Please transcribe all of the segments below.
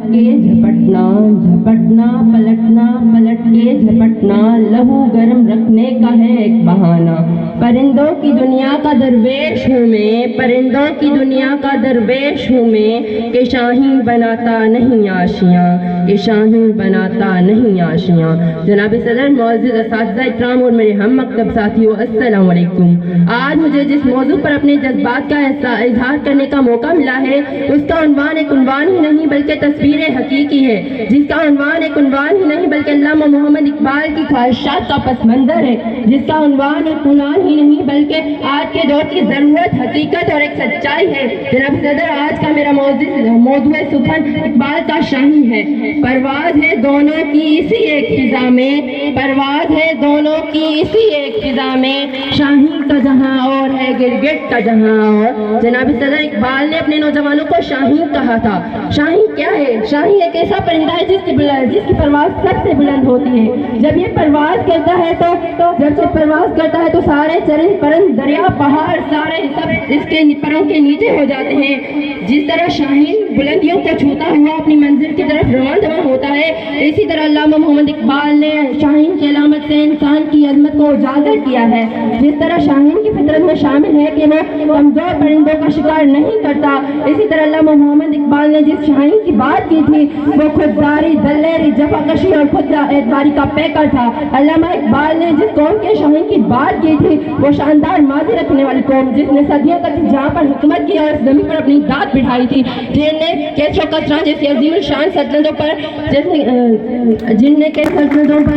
के झपटना, झपटना पलटना, पलट के झपटना, लहू गर्म रखने का है एक बहाना। परिंदों की दुनिया का दरवेश हूँ मैं, परिंदों की दुनिया का दरवेश हूँ मैं, कि शाहीन बनाता नहीं आशियाँ, कि शाहीन बनाता नहीं आशियाँ। जनाब सदर, मुअज़्ज़िज़ असातिज़ा इकराम और मेरे हम मकतब साथियों, अस्सलाम वालेकुम। आज मुझे जिस मौजू पर अपने जज्बात का इजहार करने का मौका मिला है, उसका उन्वान एक उन्वान ही नहीं बल्कि तस्वीर हकीकी है, जिसका उन्वान एक उन्वान ही नहीं बल्कि अल्लामा मोहम्मद इकबाल की ख्वाहिशात का पस मंज़र है, जिसका उन्वान एक उन्वान ही नहीं बल्कि आज के दौर की ज़रूरत, हकीकत और एक सच्चाई है। जनाब सदर, आज का मेरा मौजू सुखन इकबाल का शाही है। परवाज़ है दोनों की इसी एक फिज़ा में, परवाज़ है दोनों की इसी एक फिज़ा में, शाही का जहाँ और है गिरगिट का जहाँ और। जनाब सदर, इकबाल ने अपने नौजवानों को शाहीन कहा था। शाहीन क्या है? शाहीन एक ऐसा परिंदा है जिसकी परवाज़ सबसे बुलंद होती है। जब ये परवाज़ करता है जब से परवाज़ करता है तो सारे चरिंद परंद, दरिया, पहाड़, सारे सब इसके परों के नीचे हो जाते हैं। जिस तरह शाहीन बुलंदियों को छूता हुआ अपनी मंजिल की तरफ रवां दवां होता है, इसी तरह अल्लामा मोहम्मद इकबाल ने शाहीन की अलामत से इंसान की अज़मत को उजागर किया है। जिस तरह शाहीन की फितरत में शामिल है कि वो कमज़ोर परिंदों का शिकार नहीं करता, इसी तरह अल्लामा मोहम्मद इकबाल ने जिस शाहीन की बात की थी वो खुददारी, दलेरी, जफाकशी और खुद एतबारी का पैकर था। अल्लामा इकबाल ने जिस कौम के शाहीन की बात की थी वो शानदार माज़ी रखने वाली कौम, जिसने सदियों तक जहाँ पर हुकूमत की और इस ज़मीन पर अपनी दाद बिठाई थी, जिनने केसर कचरा जैसी अजीम शान सल्तनतों पर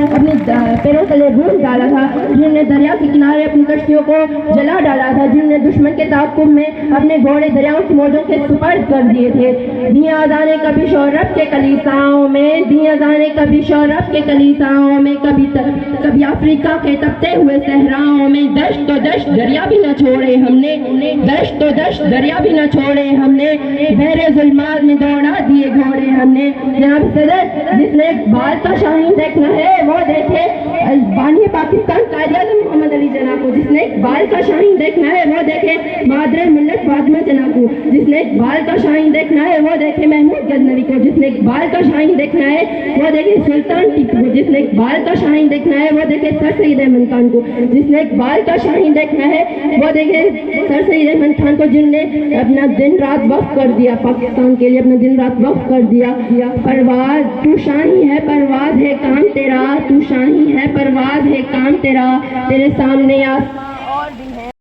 अपने पैरों तले घूम डाला था, जिनने दरिया के किनारे अपनी कश्तियों को जला डाला था, जिनने दुश्मन के ताक़ुब में अपने घोड़े दरियाओं की मौजों के सुपर्द कर दिए थे। दिया जाने कभी शौरब के कलीसाओं में, दिया जाने कभी शौरब के कलीसाओं में, कभी अफ्रीका के तपते हुए सहराओं में, दश्त तो दश्त दरिया भी न छोड़े हमने, दश्त तो दश्त दरिया भी न छोड़े हमने, बहरे ज़ुल्मात में दौड़ा दिए घोड़े हमने। जनाब सदर, जिसने इकबाल का शाहीन देखना है वो देखे बानी पाकिस्तान कायद-ए-आज़म मोहम्मद अली जना को, जिसने इकबाल का शाहीन देखना है वो देखे मादरे मिल्लत फातिमा जना को, जिसने इकबाल का शाहीन देखना है वो देखे महमूद गजनवी को, जिसने इकबाल का शाहीन देखना है वो देखे सुल्तान टीपू को, जिसने इकबाल का शाहीन देखना है वो देखे सर सैयद अहमद खान को, जिसने इकबाल का शाहीन देखना है वो देखे सर सैयद अहमद खान को, जिनने अपना दिन रात वक्फ कर दिया पाकिस्तान के लिए, अपना दिन रात वक्फ कर दिया। परवाज़ तू शाही है, परवाज़ है काम तेरा, तू शाही है, परवाज़ है काम तेरा, तेरे सामने